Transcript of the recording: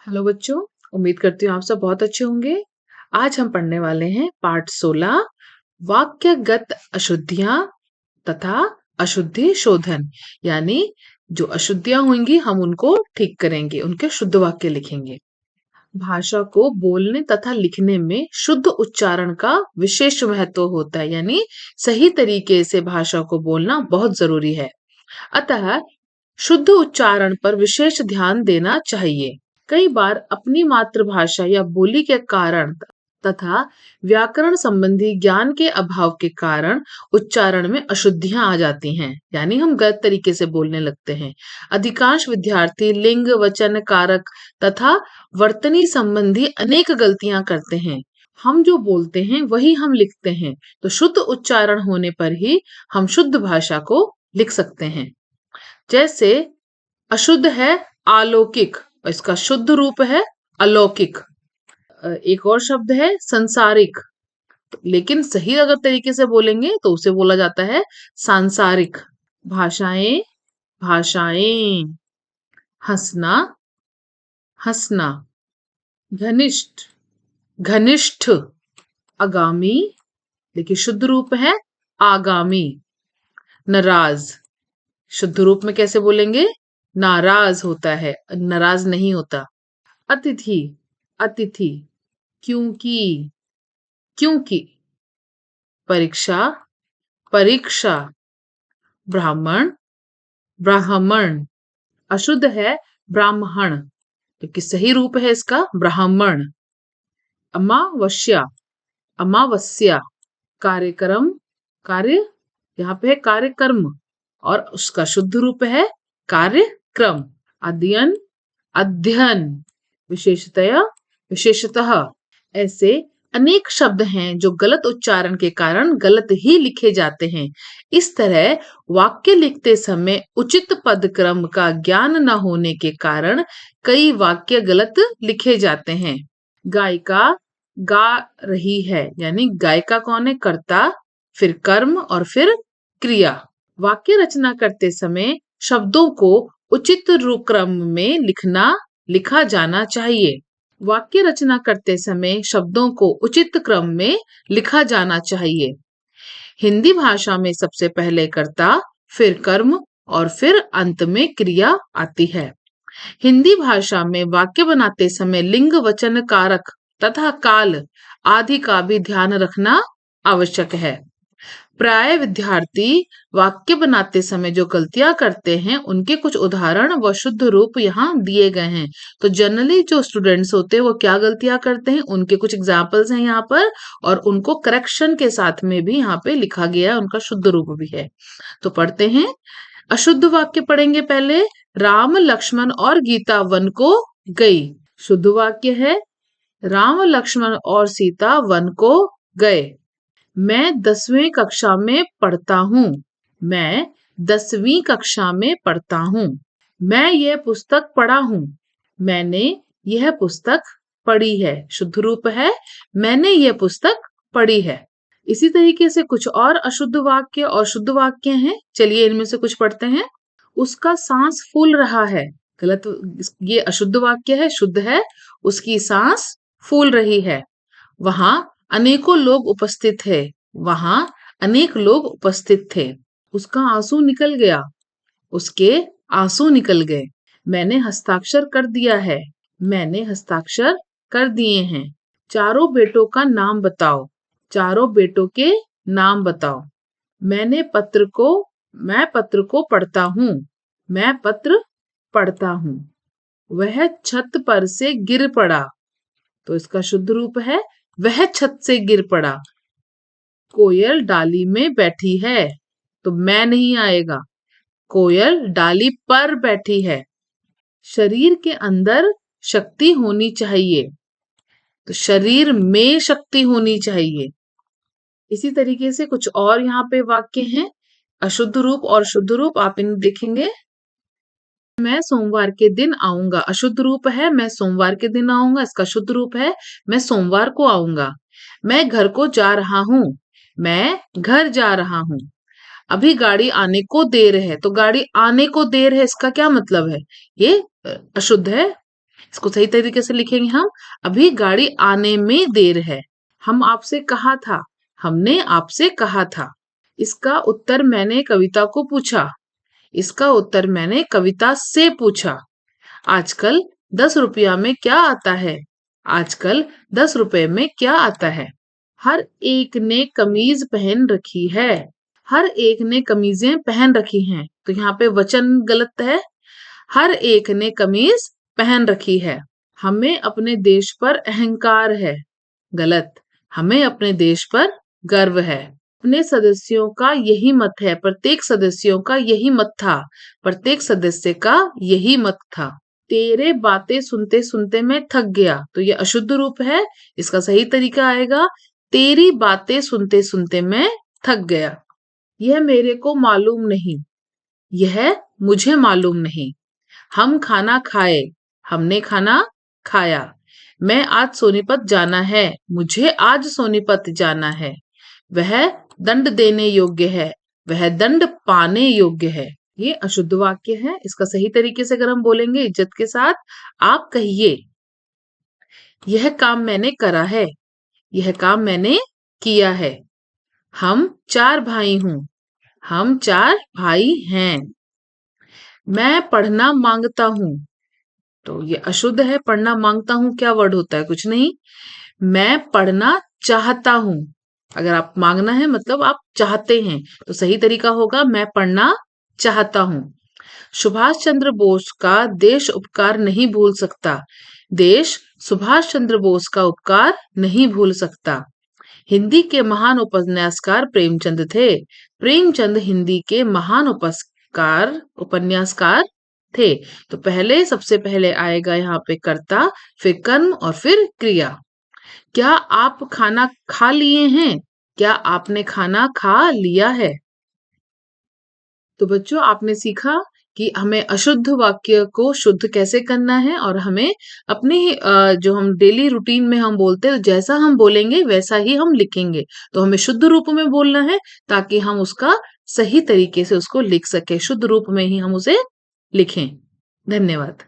Hello बच्चों, उम्मीद करती हूँ आप सब बहुत अच्छे होंगे। आज हम पढ़ने वाले हैं पाठ 16 वाक्यगत अशुद्धियां तथा अशुद्धि शोधन। यानी जो अशुद्धियां होंगी हम उनको ठीक करेंगे, उनके शुद्ध वाक्य लिखेंगे। भाषा को बोलने तथा लिखने में शुद्ध उच्चारण का विशेष महत्व होता है, यानी सही तरीके से भाषा को बोलना बहुत जरूरी है। अतः शुद्ध उच्चारण पर विशेष ध्यान देना चाहिए। कई बार अपनी मातृभाषा या बोली के कारण तथा व्याकरण संबंधी ज्ञान के अभाव के कारण उच्चारण में अशुद्धियां आ जाती हैं, यानी हम गलत तरीके से बोलने लगते हैं। अधिकांश विद्यार्थी लिंग, वचन, कारक तथा वर्तनी संबंधी अनेक गलतियां करते हैं। हम जो बोलते हैं वही हम लिखते हैं, तो शुद्ध उच्चारण होने पर ही हम शुद्ध भाषा को लिख सकते हैं। जैसे अशुद्ध है अलौकिक, इसका शुद्ध रूप है अलौकिक। एक और शब्द है संसारिक, लेकिन सही अगर तरीके से बोलेंगे तो उसे बोला जाता है सांसारिक। भाषाएं भाषाएं, हंसना हंसना, घनिष्ठ घनिष्ठ, आगामी, देखिए शुद्ध रूप है आगामी। नाराज, शुद्ध रूप में कैसे बोलेंगे? नाराज होता है, नाराज नहीं होता। अतिथि अतिथि, क्योंकि क्योंकि। परीक्षा परीक्षा, ब्राह्मण ब्राह्मण, अशुद्ध है ब्राह्मण, क्योंकि सही रूप है इसका ब्राह्मण। अमावस्या अमावस्या, कार्यक्रम कार्य, यहाँ पे है कार्यक्रम और उसका शुद्ध रूप है कार्यक्रम। अध्ययन अध्ययन, विशेषतया विशेषतः। ऐसे अनेक शब्द हैं जो गलत उच्चारण के कारण गलत ही लिखे जाते हैं। इस तरह वाक्य लिखते समय उचित पद क्रम का ज्ञान न होने के कारण कई वाक्य गलत लिखे जाते हैं। गायिका गा रही है, यानी गायिका कौन है? कर्ता, फिर कर्म और फिर क्रिया। वाक्य रचना करते समय शब्दों को उचित क्रम में लिखा जाना चाहिए। वाक्य रचना करते समय शब्दों को उचित क्रम में लिखा जाना चाहिए। हिंदी भाषा में सबसे पहले कर्ता, फिर कर्म और फिर अंत में क्रिया आती है। हिंदी भाषा में वाक्य बनाते समय लिंग, वचन, कारक तथा काल आदि का भी ध्यान रखना आवश्यक है। प्राय विद्यार्थी वाक्य बनाते समय जो गलतियां करते हैं उनके कुछ उदाहरण व शुद्ध रूप यहाँ दिए गए हैं। तो जनरली जो स्टूडेंट्स होते हैं वो क्या गलतियां करते हैं, उनके कुछ एग्जाम्पल्स हैं यहाँ पर, और उनको करेक्शन के साथ में भी यहाँ पे लिखा गया है, उनका शुद्ध रूप भी है। तो पढ़ते हैं। अशुद्ध वाक्य पढ़ेंगे पहले। राम, लक्ष्मण और गीता वन को गई। शुद्ध वाक्य है राम, लक्ष्मण और सीता वन को गए। मैं 10वीं कक्षा में पढ़ता हूँ। मैं 10वीं कक्षा में पढ़ता हूँ। मैं यह पुस्तक पढ़ा हूँ। मैंने यह पुस्तक पढ़ी है। शुद्ध रूप है मैंने यह पुस्तक पढ़ी है। इसी तरीके से कुछ और अशुद्ध वाक्य और शुद्ध वाक्य हैं। चलिए इनमें से कुछ पढ़ते हैं। उसका सांस फूल रहा है, गलत, ये अशुद्ध वाक्य है। शुद्ध है उसकी सांस फूल रही है। वहां अनेकों लोग उपस्थित थे। वहां अनेक लोग उपस्थित थे। उसका आंसू निकल गया। उसके आंसू निकल गए। मैंने हस्ताक्षर कर दिया है। मैंने हस्ताक्षर कर दिए हैं। चारों बेटों का नाम बताओ। चारों बेटों के नाम बताओ। मैं पत्र को पढ़ता हूँ। मैं पत्र पढ़ता हूँ। वह छत पर से गिर पड़ा। तो इसका शुद्ध रूप है वह छत से गिर पड़ा। कोयल डाली में बैठी है। तो मैं नहीं आएगा, कोयल डाली पर बैठी है। शरीर के अंदर शक्ति होनी चाहिए। तो शरीर में शक्ति होनी चाहिए। इसी तरीके से कुछ और यहाँ पे वाक्य हैं, अशुद्ध रूप और शुद्ध रूप, आप इन्हें देखेंगे। मैं सोमवार के दिन आऊंगा। अशुद्ध रूप है मैं सोमवार के दिन आऊंगा। इसका शुद्ध रूप है मैं सोमवार को आऊंगा। मैं घर को जा रहा हूँ। मैं घर जा रहा हूँ। अभी गाड़ी आने को देर है। तो गाड़ी आने को देर है, इसका क्या मतलब है? ये अशुद्ध है। इसको सही तरीके से लिखेंगे हम, अभी गाड़ी आने में देर है। हम आपसे कहा था, हमने आपसे कहा था। इसका उत्तर मैंने कविता को पूछा, इसका उत्तर मैंने कविता से पूछा। आजकल 10 रुपया में क्या आता है? आजकल 10 रुपए में क्या आता है? हर एक ने कमीज पहन रखी है। हर एक ने कमीजें पहन रखी हैं। तो यहाँ पे वचन गलत है। हर एक ने कमीज पहन रखी है। हमें अपने देश पर अहंकार है। गलत। हमें अपने देश पर गर्व है। अपने सदस्यों का यही मत है। प्रत्येक सदस्यों का यही मत था। प्रत्येक सदस्य का यही मत था। तेरे बातें सुनते सुनते मैं थक गया। तो ये अशुद्ध रूप है। इसका सही तरीका आएगा, तेरी बातें सुनते सुनते मैं थक गया। यह मेरे को मालूम नहीं। यह मुझे मालूम नहीं। हम खाना खाए। हमने खाना खाया। मैं आज सोनीपत जाना है। मुझे आज सोनीपत जाना है। वह दंड देने योग्य है। वह दंड पाने योग्य है। ये अशुद्ध वाक्य है। इसका सही तरीके से अगर हम बोलेंगे इज्जत के साथ, आप कहिए, यह काम मैंने करा है। यह काम मैंने किया है। हम 4 भाई हूं। हम 4 भाई हैं। मैं पढ़ना मांगता हूं। तो ये अशुद्ध है। पढ़ना मांगता हूं क्या वर्ड होता है? कुछ नहीं। मैं पढ़ना चाहता हूं। अगर आप मांगना है मतलब आप चाहते हैं, तो सही तरीका होगा मैं पढ़ना चाहता हूं। सुभाष चंद्र बोस का देश उपकार नहीं भूल सकता। देश सुभाष चंद्र बोस का उपकार नहीं भूल सकता। हिंदी के महान उपन्यासकार प्रेमचंद थे। प्रेमचंद हिंदी के महान उपन्यासकार थे। तो पहले सबसे पहले आएगा यहाँ पे कर्ता, फिर कर्म और फिर क्रिया। क्या आप खाना खा लिए हैं? क्या आपने खाना खा लिया है? तो बच्चों, आपने सीखा कि हमें अशुद्ध वाक्य को शुद्ध कैसे करना है, और हमें अपने जो हम डेली रूटीन में हम बोलते हैं, जैसा हम बोलेंगे वैसा ही हम लिखेंगे। तो हमें शुद्ध रूप में बोलना है ताकि हम उसका सही तरीके से उसको लिख सके। शुद्ध रूप में ही हम उसे लिखें। धन्यवाद।